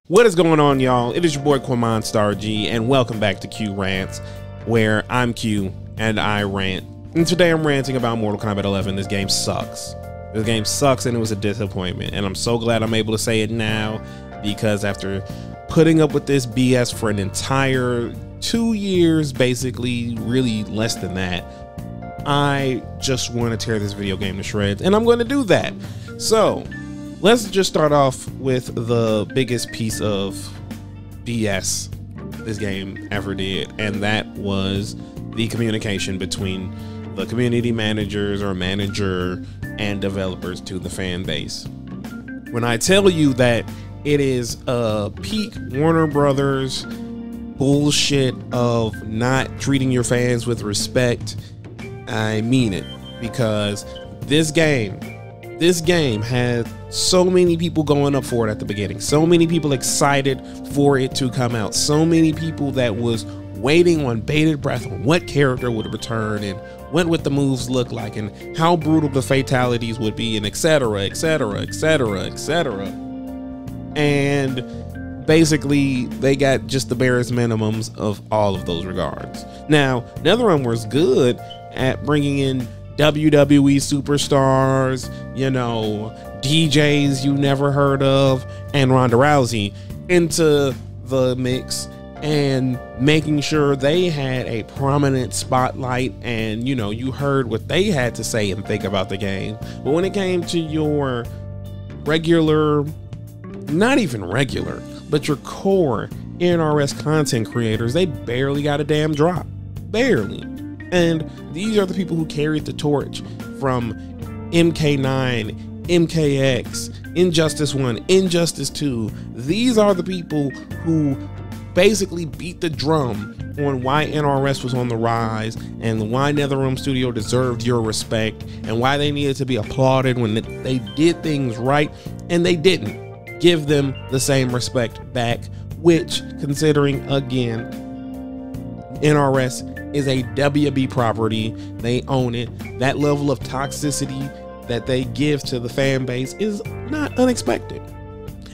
What is going on, y'all? It is your boy Quamon Star G, and welcome back to Q Rants, where I'm Q and I rant. And today I'm ranting about Mortal Kombat 11. This game sucks. This game sucks, and it was a disappointment. And I'm so glad I'm able to say it now, because after putting up with this BS for an entire 2 years, basically, really less than that, I just want to tear this video game to shreds, and I'm going to do that. So let's just start off with the biggest piece of BS this game ever did, and that was the communication between the community managers or manager and developers to the fan base. When I tell you that it is a peak Warner Brothers bullshit of not treating your fans with respect, I mean it, because this game had so many people going up for it at the beginning, so many people excited for it to come out, so many people that was waiting on bated breath on what character would return and what would the moves look like and how brutal the fatalities would be, and etc, etc, etc, etc. And basically they got just the barest minimums of all of those regards. Now, NetherRealm was good at bringing in WWE superstars, you know, DJs you never heard of, and Ronda Rousey into the mix and making sure they had a prominent spotlight, and you know, you heard what they had to say and think about the game. But when it came to your regular, not even regular, but your core NRS content creators, they barely got a damn drop. Barely. And these are the people who carried the torch from MK9, MKX, Injustice 1, Injustice 2. These are the people who basically beat the drum on why NRS was on the rise and why NetherRealm Studio deserved your respect and why they needed to be applauded when they did things right, and they didn't give them the same respect back, which, considering again, NRS is a WB property, they own it, that level of toxicity that they give to the fan base is not unexpected.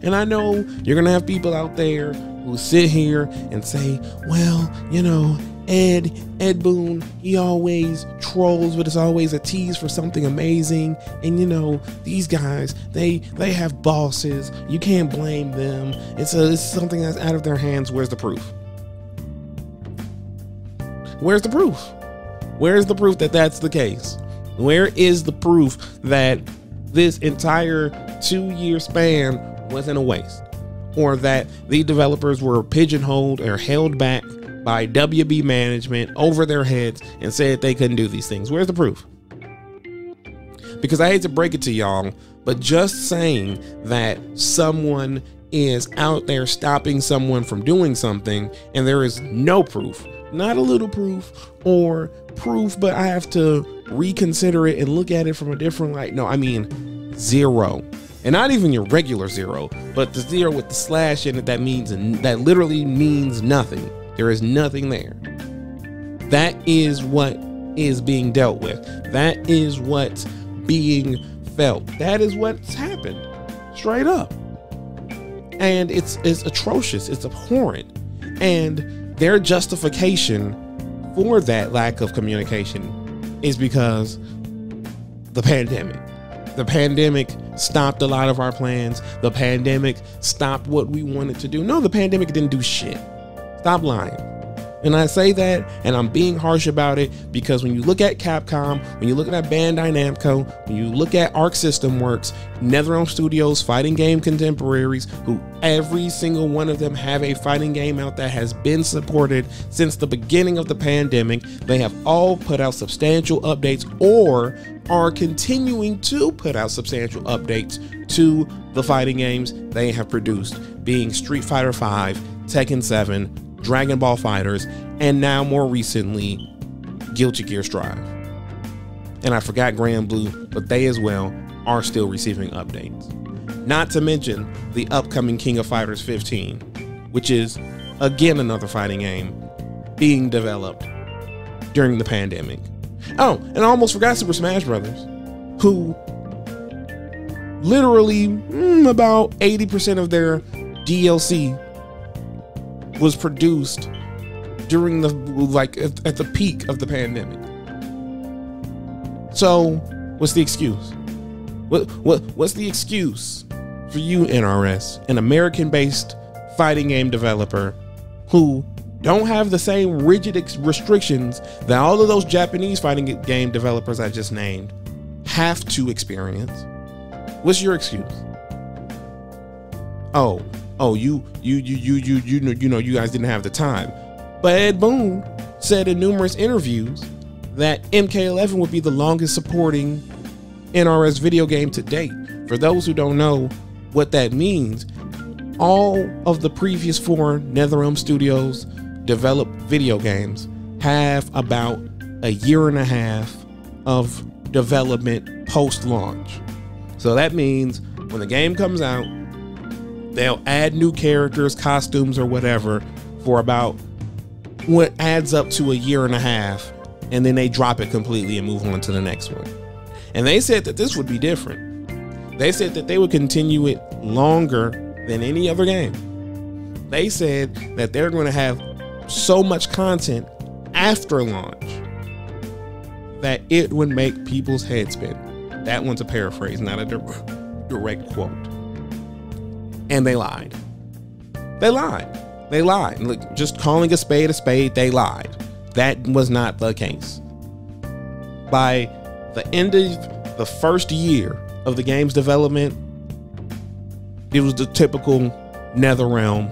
And I know you're gonna have people out there who sit here and say, well, you know, Ed Boon, he always trolls, but it's always a tease for something amazing. And you know, these guys, they have bosses, you can't blame them, it's something that's out of their hands. Where's the proof? Where's the proof? Where's the proof that that's the case? Where is the proof that this entire 2-year span wasn't a waste, or that the developers were pigeonholed or held back by WB management over their heads and said they couldn't do these things? Where's the proof? Because I hate to break it to y'all, but just saying that someone is out there stopping someone from doing something and there is no proof, not a little proof or proof, but I have to reconsider it and look at it from a different light. No, I mean zero. And not even your regular zero, but the zero with the slash in it that literally means nothing. There is nothing there. That is what is being dealt with. That is what's being felt. That is what's happened. Straight up. And it's atrocious. It's abhorrent. And their justification for that lack of communication is because the pandemic. The pandemic stopped a lot of our plans. The pandemic stopped what we wanted to do. No, the pandemic didn't do shit. Stop lying. And I say that, and I'm being harsh about it, because when you look at Capcom, when you look at Bandai Namco, when you look at Arc System Works, NetherRealm Studios, fighting game contemporaries, who every single one of them have a fighting game out that has been supported since the beginning of the pandemic, they have all put out substantial updates or are continuing to put out substantial updates to the fighting games they have produced, being Street Fighter V, Tekken 7, Dragon Ball Fighters, and now more recently Guilty Gear Strive. And I forgot Grand Blue, but they as well are still receiving updates. Not to mention the upcoming King of Fighters 15, which is again another fighting game being developed during the pandemic. Oh, and I almost forgot Super Smash Brothers, who literally about 80% of their DLC was produced during the at the peak of the pandemic. So what's the excuse? What's the excuse for you, NRS, an American-based fighting game developer who don't have the same rigid restrictions that all of those Japanese fighting game developers I just named have to experience? What's your excuse? Oh, you know, you guys didn't have the time. But Ed Boon said in numerous interviews that MK11 would be the longest supporting NRS video game to date. For those who don't know what that means, all of the previous 4 NetherRealm Studios developed video games have about a year and a half of development post-launch. So that means when the game comes out, they'll add new characters, costumes, or whatever for about what adds up to a year and a half, and then they drop it completely and move on to the next one. And they said that this would be different. They said that they would continue it longer than any other game. They said that they're going to have so much content after launch that it would make people's heads spin. That one's a paraphrase, not a direct quote. And they lied. They lied. They lied. Look, just calling a spade, they lied. That was not the case. By the end of the first year of the game's development, it was the typical NetherRealm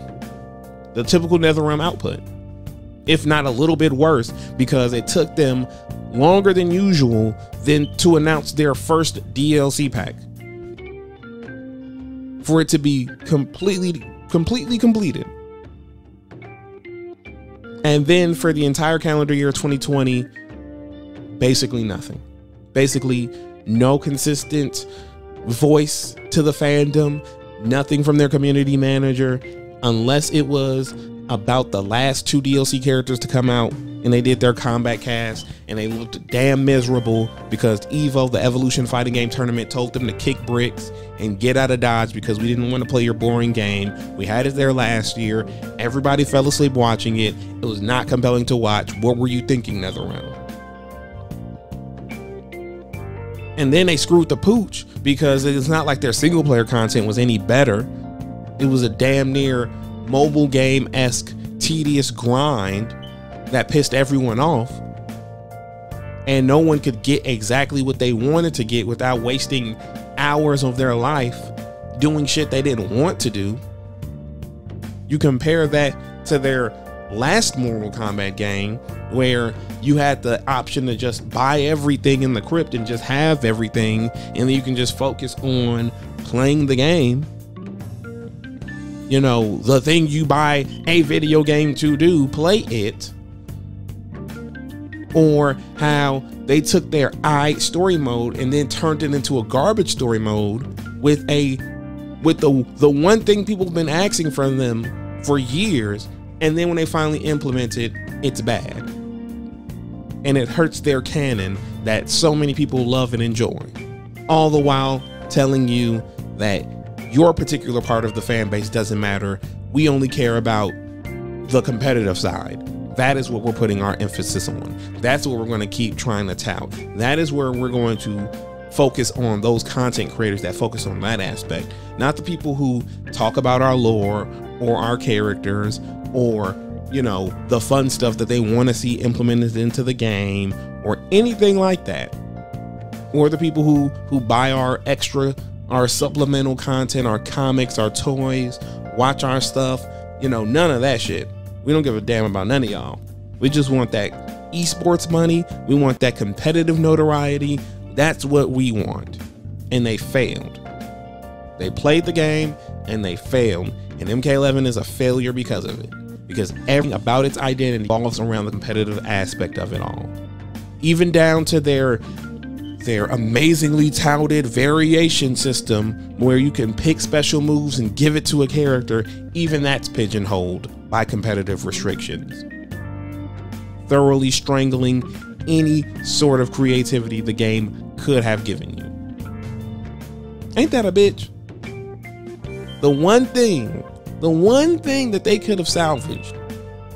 output, if not a little bit worse, because it took them longer than usual to announce their first DLC pack for it to be completely completed. And then for the entire calendar year 2020, basically nothing. Basically no consistent voice to the fandom, nothing from their community manager, unless it was about the last 2 DLC characters to come out and they did their combat cast and they looked damn miserable because EVO, the Evolution Fighting Game Tournament, told them to kick bricks and get out of Dodge because we didn't want to play your boring game. We had it there last year. Everybody fell asleep watching it. It was not compelling to watch. What were you thinking, NetherRealm? And then they screwed the pooch because it's not like their single player content was any better. It was a damn near mobile game-esque tedious grind that pissed everyone off, and no one could get exactly what they wanted to get without wasting hours of their life doing shit they didn't want to do. You compare that to their last Mortal Kombat game, where you had the option to just buy everything in the crypt and just have everything, and then you can just focus on playing the game. You know, the thing you buy a video game to do, play it. Or how they took their story mode and then turned it into a garbage story mode with the one thing people have been asking from them for years, and then when they finally implement it, it's bad. And it hurts their canon that so many people love and enjoy. All the while telling you that your particular part of the fan base doesn't matter. We only care about the competitive side. That is what we're putting our emphasis on. That's what we're going to keep trying to tout. That is where we're going to focus on those content creators that focus on that aspect, not the people who talk about our lore or our characters or, you know, the fun stuff that they want to see implemented into the game or anything like that. Or the people who buy our supplemental content, our comics, our toys, watch our stuff. You know, none of that shit. We don't give a damn about none of y'all. We just want that esports money. We want that competitive notoriety. That's what we want. And they failed. They played the game and they failed. And MK11 is a failure because of it. Because everything about its identity revolves around the competitive aspect of it all. Even down to their amazingly touted variation system where you can pick special moves and give it to a character. Even that's pigeonholed by competitive restrictions, thoroughly strangling any sort of creativity the game could have given you. Ain't that a bitch? The one thing The one thing that they could have salvaged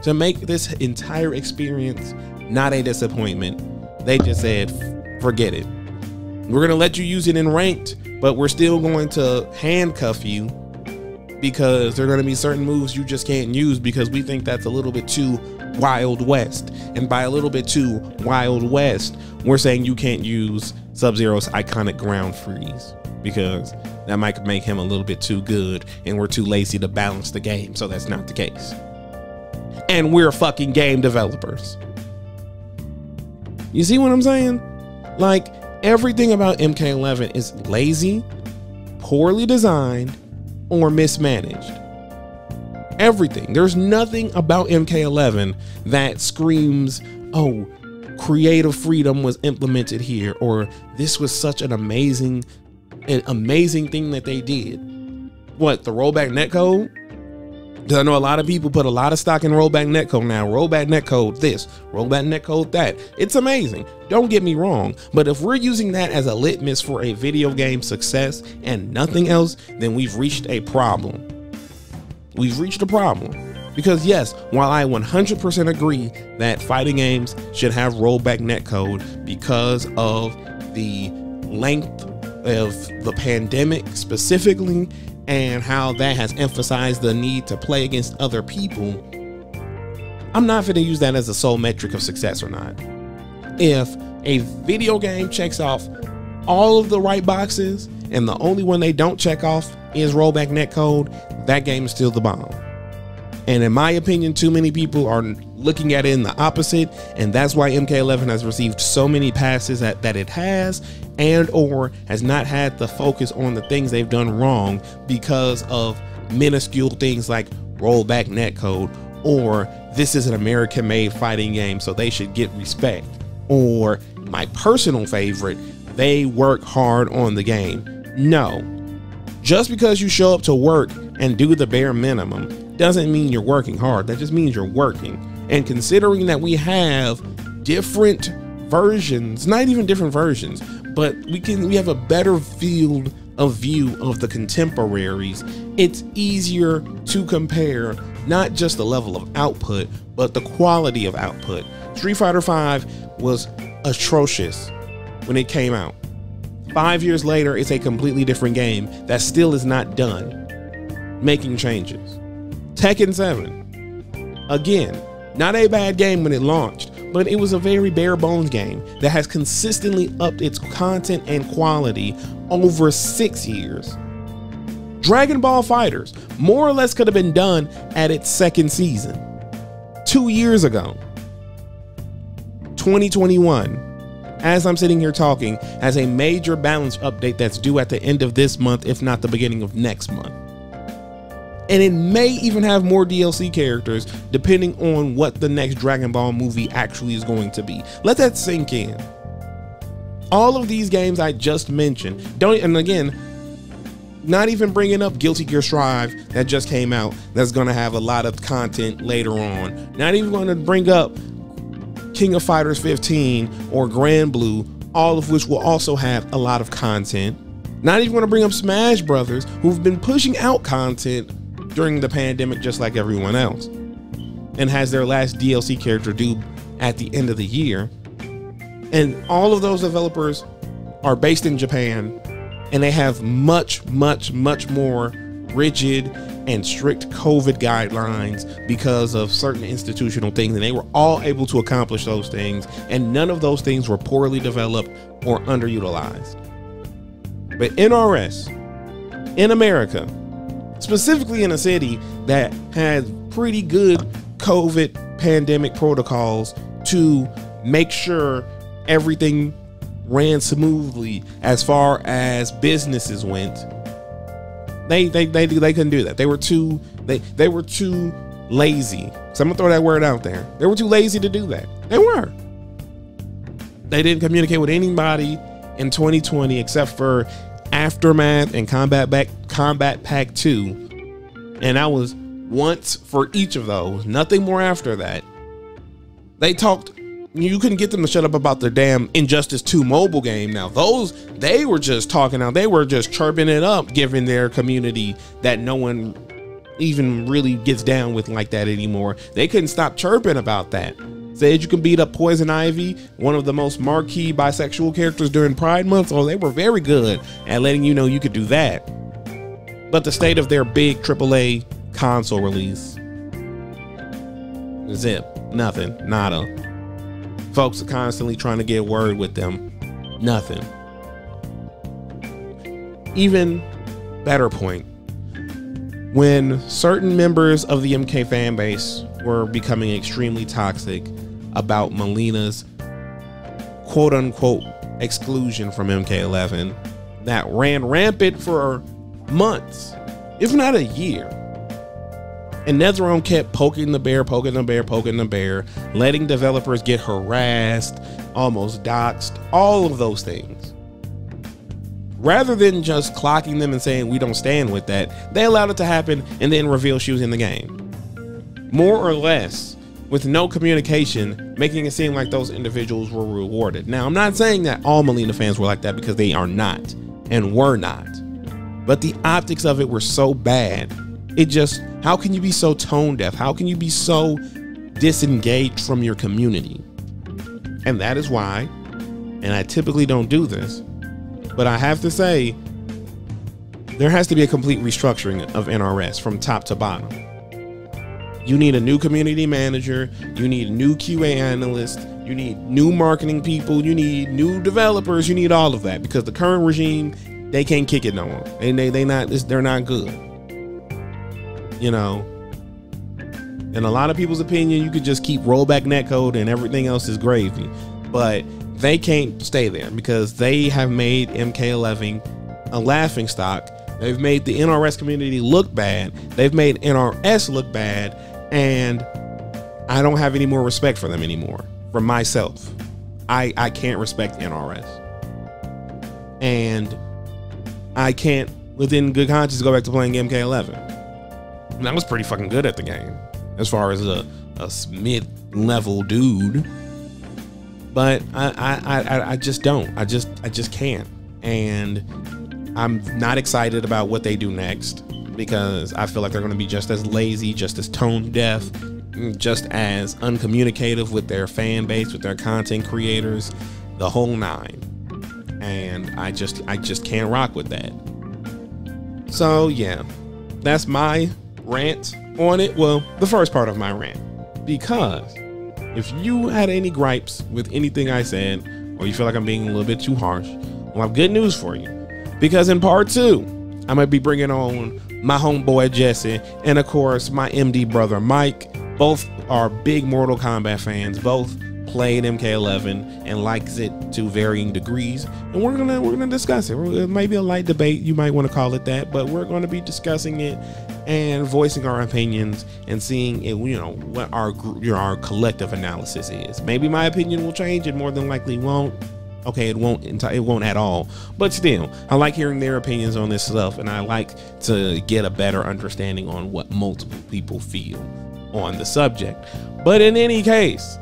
to make this entire experience not a disappointment, they just said, forget it. We're going to let you use it in ranked, but we're still going to handcuff you because there are going to be certain moves you just can't use because we think that's a little bit too Wild West. And by a little bit too Wild West, we're saying you can't use Sub-Zero's iconic ground freeze because that might make him a little bit too good and we're too lazy to balance the game. So that's not the case. And we're fucking game developers. You see what I'm saying? Like, everything about MK11 is lazy, poorly designed, or mismanaged. Everything. There's nothing about MK11 that screams, oh, creative freedom was implemented here, or this was such an amazing thing that they did. What, the rollback netcode? Because I know a lot of people put a lot of stock in rollback netcode now. Rollback netcode this, rollback netcode that. It's amazing. Don't get me wrong. But if we're using that as a litmus for a video game success and nothing else, then we've reached a problem. We've reached a problem. Because yes, while I 100% agree that fighting games should have rollback netcode because of the length of the pandemic specifically, and how that has emphasized the need to play against other people, I'm not going to use that as a sole metric of success or not. If a video game checks off all of the right boxes and the only one they don't check off is rollback netcode, that game is still the bomb. And in my opinion, too many people are looking at it in the opposite, and that's why MK11 has received so many passes that it has, and or has not had the focus on the things they've done wrong because of minuscule things like rollback netcode, or this is an American-made fighting game, so they should get respect, or my personal favorite, they work hard on the game. No, just because you show up to work and do the bare minimum doesn't mean you're working hard. That just means you're working. And considering that we have different versions, not even different versions, but we have a better field of view of the contemporaries, it's easier to compare not just the level of output, but the quality of output. Street Fighter V was atrocious when it came out. 5 years later, it's a completely different game that still is not done making changes. Tekken 7, again, not a bad game when it launched, but it was a very bare bones game that has consistently upped its content and quality over 6 years. Dragon Ball FighterZ more or less could have been done at its second season 2 years ago. 2021, as I'm sitting here talking, has a major balance update that's due at the end of this month, if not the beginning of next month. And it may even have more DLC characters depending on what the next Dragon Ball movie actually is going to be. Let that sink in. All of these games I just mentioned, and again, not even bringing up Guilty Gear Strive that just came out, that's going to have a lot of content later on. Not even going to bring up King of Fighters 15 or Grand Blue, all of which will also have a lot of content. Not even going to bring up Smash Brothers, who've been pushing out content during the pandemic just like everyone else, and has their last DLC character due at the end of the year. And all of those developers are based in Japan, and they have much more rigid and strict COVID guidelines because of certain institutional things, and they were all able to accomplish those things, and none of those things were poorly developed or underutilized. But NRS in America, specifically in a city that had pretty good COVID pandemic protocols to make sure everything ran smoothly as far as businesses went, they couldn't do that. They were too lazy. So I'm gonna throw that word out there. They were too lazy to do that. They were. They didn't communicate with anybody in 2020 except for Aftermath and Combat Pack 2, and that was once for each of those. Nothing more after that. They talked. You couldn't get them to shut up about their damn Injustice 2 mobile game. Now those, they were just talking out. They were just chirping it up, giving their community that no one even really gets down with like that anymore. They couldn't stop chirping about that. Said you can beat up Poison Ivy, one of the most marquee bisexual characters during Pride Month. So they were very good at letting you know you could do that. But the state of their big AAA console release, zip, nothing, nada. Folks are constantly trying to get word with them, nothing. Even better point, when certain members of the MK fan base were becoming extremely toxic about Melina's quote-unquote exclusion from MK11 that ran rampant for months, if not a year. And NetherRealm kept poking the bear, letting developers get harassed, almost doxxed, all of those things. Rather than just clocking them and saying we don't stand with that, they allowed it to happen and then reveal she was in the game. More or less, with no communication, making it seem like those individuals were rewarded. Now, I'm not saying that all Melina fans were like that, because they are not and were not. But the optics of it were so bad. It just, how can you be so tone deaf? How can you be so disengaged from your community? And that is why, and I typically don't do this, but I have to say, there has to be a complete restructuring of NRS from top to bottom. You need a new community manager, you need a new QA analyst, you need new marketing people, you need new developers, you need all of that, because the current regime, they can't kick it no more. And they're not good. You know, in a lot of people's opinion, you could just keep rollback netcode and everything else is gravy. But they can't stay there, because they have made MK11 a laughing stock. They've made the NRS community look bad. They've made NRS look bad. And I don't have any more respect for them anymore. For myself, I can't respect NRS. And I can't, within good conscience, go back to playing MK11. And I was pretty fucking good at the game, as far as a mid-level dude. But I just don't. I just can't. And I'm not excited about what they do next, because I feel like they're going to be just as lazy, just as tone deaf, just as uncommunicative with their fan base, with their content creators, the whole nine. And I just can't rock with that. So yeah, that's my rant on it. Well, the first part of my rant, because if you had any gripes with anything I said, or you feel like I'm being a little bit too harsh, well, I have good news for you, because in part 2, I might be bringing on my homeboy Jesse, and of course my MD brother Mike. Both are big Mortal Kombat fans, both played MK11 and likes it to varying degrees, and we're gonna discuss it. It might be a light debate, you might want to call it that, but we're going to be discussing it and voicing our opinions and seeing it, you know, what our collective analysis is. Maybe my opinion will change, it more than likely won't. Okay, it won't at all, but still, I like hearing their opinions on this stuff, and I like to get a better understanding on what multiple people feel on the subject. But in any case,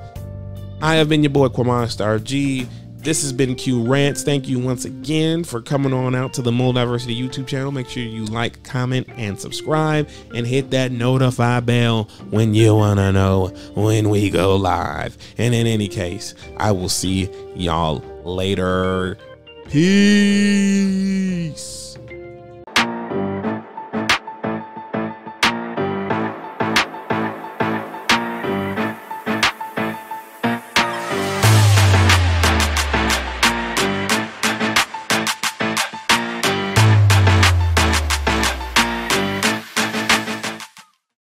I have been your boy Quamonstar G. This has been Q Rants. Thank you once again for coming on out to the Moldiversity YouTube channel. Make sure you like, comment, and subscribe, and hit that notify bell when you wanna know when we go live. And in any case, I will see y'all later. Peace.